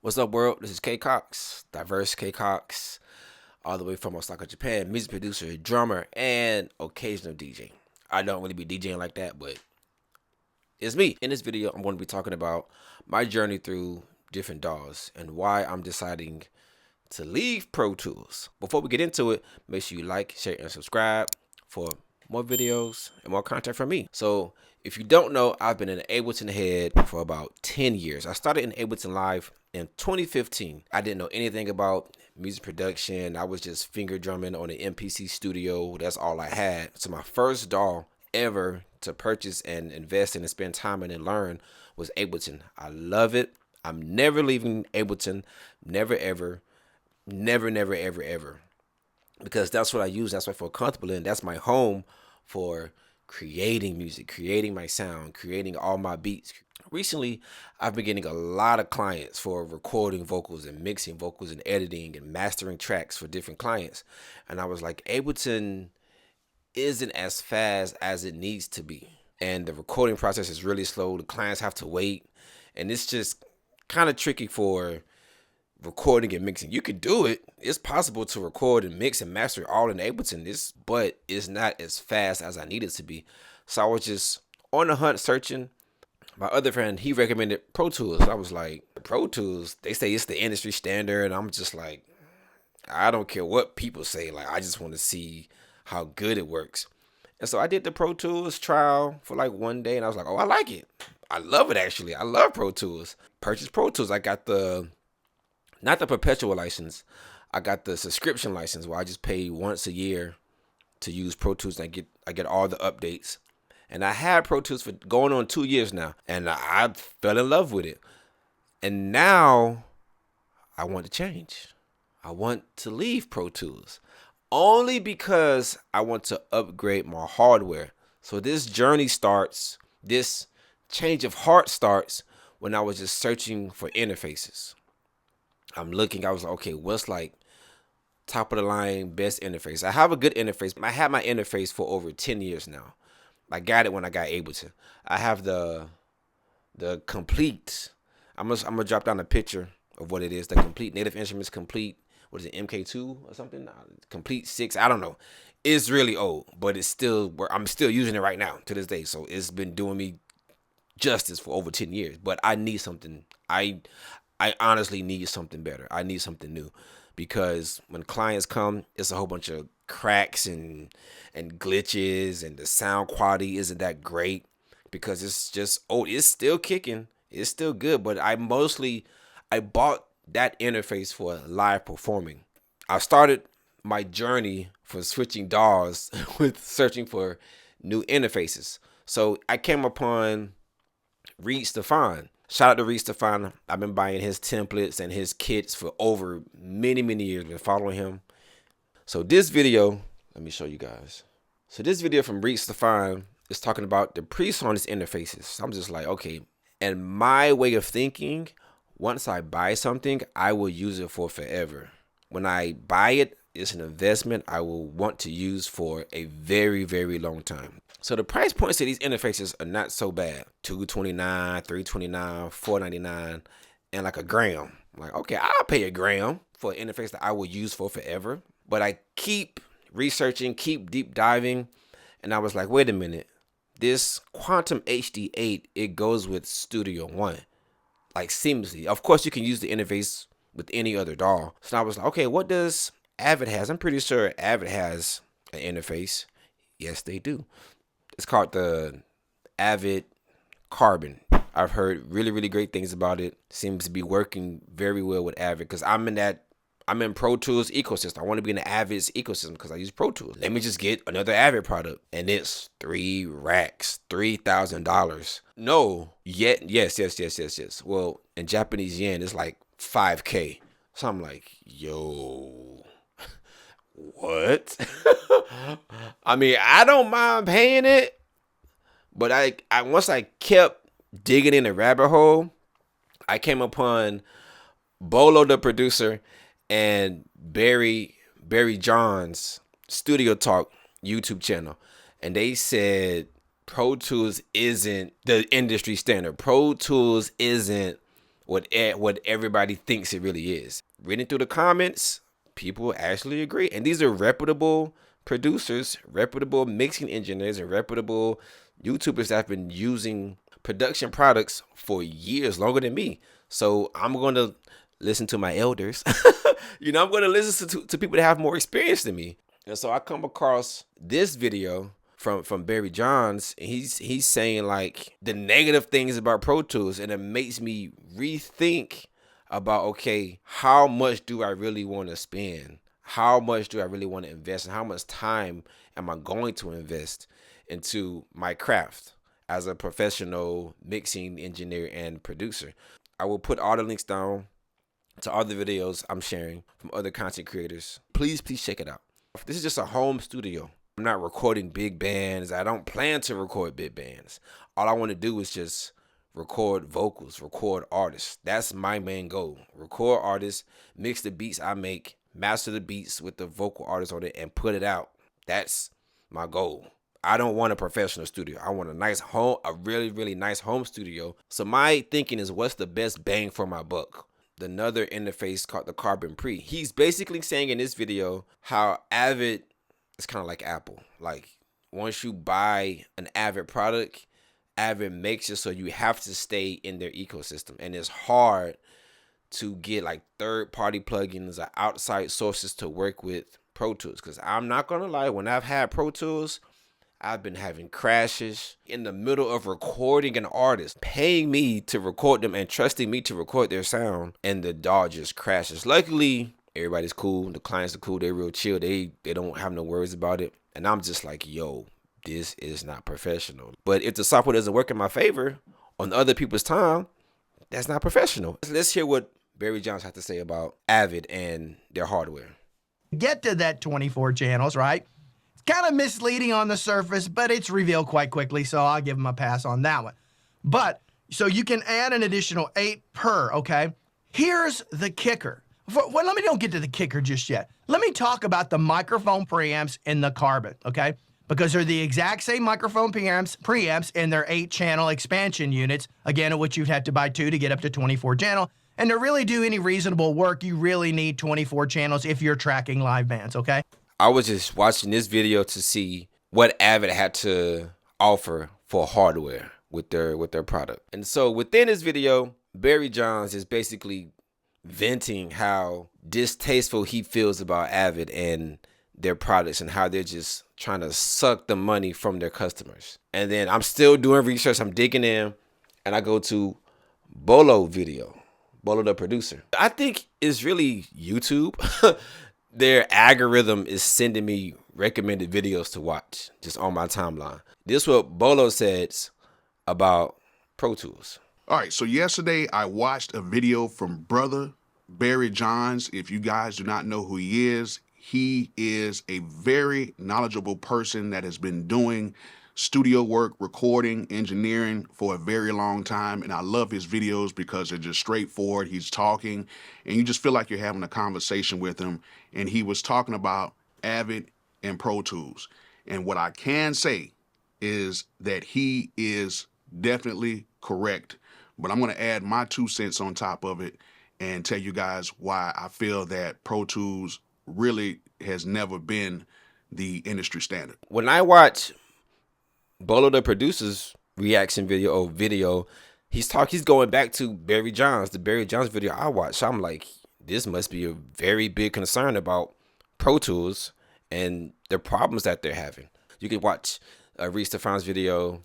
What's up, world? This is KCox, diverse KCox, all the way from Osaka, Japan. Music producer, drummer, and occasional DJ. I don't really be DJing like that, but it's me. In this video, I'm going to be talking about my journey through different DAWs and why I'm deciding to leave Pro Tools. Before we get into it, make sure you like, share, and subscribe for more videos and more content from me. So if you don't know, I've been in Ableton head for about 10 years. I started in Ableton Live in 2015. I didn't know anything about music production. I was just finger drumming on the MPC studio. That's all I had. So my first DAW ever to purchase and invest in and spend time in and learn was Ableton. I love it. I'm never leaving Ableton. Never, ever. Never, never, ever, ever. Because that's what I use. That's what I feel comfortable in. That's my home for creating music, creating my sound, creating all my beats. Recently, I've been getting a lot of clients for recording vocals and mixing vocals and editing and mastering tracks for different clients. And I was like, Ableton isn't as fast as it needs to be. And the recording process is really slow. The clients have to wait. And it's just kind of tricky for recording and mixing. You could do it. It's possible to record and mix and master it all in Ableton, but it's not as fast as I need it to be. So I was just on the hunt searching. My other friend, he recommended Pro Tools. I was like, Pro Tools, they say it's the industry standard. And I'm just like, I don't care what people say. Like, I just want to see how good it works. And so I did the Pro Tools trial for like one day. And I was like, oh, I like it. I love it, actually. I love Pro Tools. Purchased Pro Tools. I got not the perpetual license. I got the subscription license where I just pay once a year to use Pro Tools. And I get all the updates. And I had Pro Tools for going on 2 years now. And I fell in love with it. And now I want to change. I want to leave Pro Tools. Only because I want to upgrade my hardware. So this journey starts, this change of heart starts when I was just searching for interfaces. I was like, okay, what's like top of the line best interface? I have a good interface. I had my interface for over 10 years now. I got it when I got Ableton. I have the complete. I'm gonna drop down a picture of what it is. The complete Native Instruments complete. What is it, MK2 or something? Complete 6. I don't know. It's really old, but I'm still using it right now to this day. So it's been doing me justice for over 10 years. But I need something. I honestly need something better. I need something new, because when clients come, it's a whole bunch of cracks and glitches, and the sound quality isn't that great because it's just old. It's still kicking. It's still good, but I bought that interface for live performing. I started my journey for switching DAWs with searching for new interfaces. So I came upon Reed Stefan. Shout out to Reed Stefan. I've been buying his templates and his kits for over many, many years. Been following him. So this video, let me show you guys. So this video from Reed Stefan is talking about the PreSonus interfaces. So I'm just like, okay. And my way of thinking, once I buy something, I will use it for forever. When I buy it, it's an investment I will want to use for a very, very long time. So the price points of these interfaces are not so bad. $229, $329, $499, and like a gram. I'm like, okay, I'll pay a gram for an interface that I will use for forever. But I keep researching, keep deep diving, and I was like, wait a minute. This Quantum HD8, it goes with Studio One, like seamlessly. Of course, you can use the interface with any other DAW. So I was like, okay, what does Avid has? I'm pretty sure Avid has an interface. Yes, they do. It's called the Avid Carbon. I've heard really, really great things about it. Seems to be working very well with Avid, because I'm in Pro Tools ecosystem. I want to be in the Avid's ecosystem because I use Pro Tools. Let me just get another Avid product. And it's 3 racks, $3,000. No, yes. Well, in Japanese yen, it's like 5K. So I'm like, yo, what? I mean, I don't mind paying it, but I once I kept digging in the rabbit hole, I came upon Bolo Da Producer and Barry John's Studio Talk YouTube channel, and they said Pro Tools isn't the industry standard. Pro Tools isn't what everybody thinks it really is. Reading through the comments, people actually agree. And these are reputable producers, reputable mixing engineers, and reputable YouTubers that have been using production products for years, longer than me. So I'm going to listen to my elders. I'm going to listen to people that have more experience than me. And so I come across this video from Barry Johns, and he's saying like the negative things about Pro Tools, and it makes me rethink about, okay, how much do I really want to spend? How much do I really want to invest? And how much time am I going to invest into my craft as a professional mixing engineer and producer? I will put all the links down to all the videos I'm sharing from other content creators. Please check it out. This is just a home studio. I'm not recording big bands. I don't plan to record big bands. All I want to do is just record vocals, record artists. That's my main goal. Record artists, mix the beats I make, master the beats with the vocal artists on it, and put it out. That's my goal. I don't want a professional studio. I want a nice home, a really, really nice home studio. So my thinking is, what's the best bang for my buck? Another interface called the Carbon Pre. He's basically saying in this video how Avid is kind of like Apple. Like, once you buy an Avid product, Avid makes it so you have to stay in their ecosystem. And it's hard to get like third-party plugins or outside sources to work with Pro Tools. Because I'm not going to lie, when I've had Pro Tools, I've been having crashes in the middle of recording an artist, paying me to record them and trusting me to record their sound, and the DAW just crashes. Luckily, everybody's cool. The clients are cool. They're real chill. They don't have no worries about it. And I'm just like, yo, this is not professional. But if the software doesn't work in my favor on other people's time, that's not professional. Let's hear what Barry Johns had to say about Avid and their hardware. Get to that 24 channels, right? Kind of misleading on the surface, but it's revealed quite quickly, so I'll give them a pass on that one. But, so you can add an additional 8 per, okay? Here's the kicker. Well, let me don't get to the kicker just yet. Let me talk about the microphone preamps in the Carbon, okay? Because they're the exact same microphone preamps in their 8-channel expansion units, again, of which you'd have to buy 2 to get up to 24 channel. And to really do any reasonable work, you really need 24 channels if you're tracking live bands, okay? I was just watching this video to see what Avid had to offer for hardware with their product. And so within this video, Barry Johns is basically venting how distasteful he feels about Avid and their products and how they're just trying to suck the money from their customers. And then I'm still doing research, I'm digging in, and I go to Bolo Da Producer. I think it's really YouTube. Their algorithm is sending me recommended videos to watch just on my timeline. This is what Bolo says about Pro Tools. All right, so yesterday I watched a video from brother Barry Johns. If you guys do not know who he is a very knowledgeable person that has been doing studio work, recording, engineering for a very long time. And I love his videos because they're just straightforward. He's talking and you just feel like you're having a conversation with him. And he was talking about Avid and Pro Tools. And what I can say is that he is definitely correct. But I'm going to add my 2 cents on top of it and tell you guys why I feel that Pro Tools really has never been the industry standard. When I watch Bolo Da Producer's reaction video, he's going back to Barry Johns, the Barry Johns video I watched. So I'm like, this must be a very big concern about Pro Tools and the problems that they're having. You can watch Reese Stefan's video,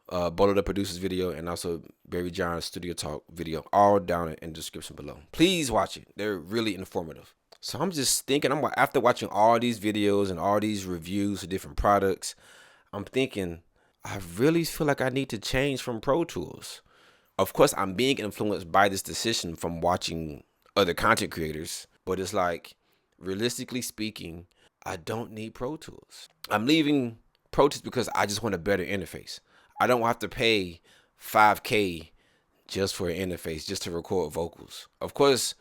Bolo Da Producer's video, and also Barry Johns' Studio Talk video, all down in the description below. Please watch it. They're really informative. So I'm just thinking, after watching all these videos and all these reviews of different products, I'm thinking, I really feel like I need to change from Pro Tools. Of course, I'm being influenced by this decision from watching other content creators, but it's like, realistically speaking, I don't need Pro Tools. I'm leaving Pro Tools because I just want a better interface. I don't have to pay $5K just for an interface, just to record vocals. Of course,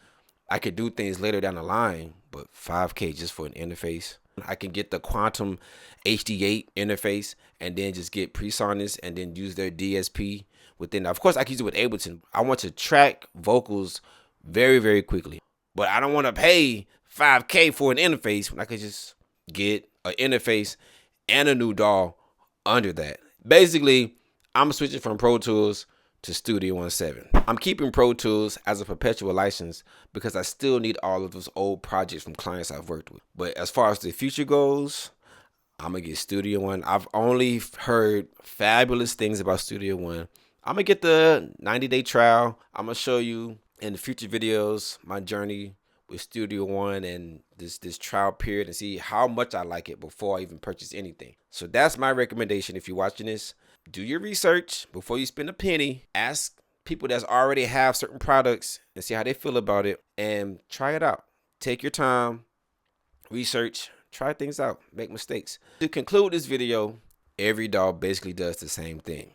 I could do things later down the line, but $5K just for an interface. I can get the Quantum HD8 interface and then just get PreSonus and then use their DSP within. Of course, I can use it with Ableton. I want to track vocals very, very quickly. But I don't want to pay $5K for an interface when I could just get an interface and a new DAW under that. Basically, I'm switching from Pro Tools to Studio One 7. I'm keeping Pro Tools as a perpetual license because I still need all of those old projects from clients I've worked with. But as far as the future goes, I'm going to get Studio One. I've only heard fabulous things about Studio One. I'm going to get the 90-day trial. I'm going to show you in the future videos my journey with Studio One and this trial period and see how much I like it before I even purchase anything. So that's my recommendation. If you're watching this, do your research before you spend a penny. Ask people that already have certain products and see how they feel about it and try it out. Take your time, research, try things out, make mistakes. To conclude this video, every DAW basically does the same thing.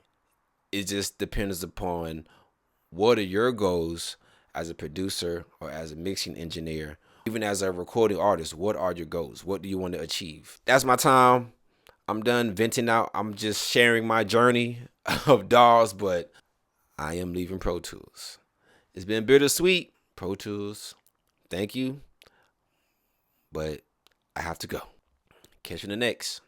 It just depends upon what are your goals as a producer or as a mixing engineer. Even as a recording artist, what are your goals? What do you want to achieve? That's my time. I'm done venting out. I'm just sharing my journey of DAWs, but I am leaving Pro Tools. It's been bittersweet. Pro Tools, thank you, but I have to go. Catch you in the next.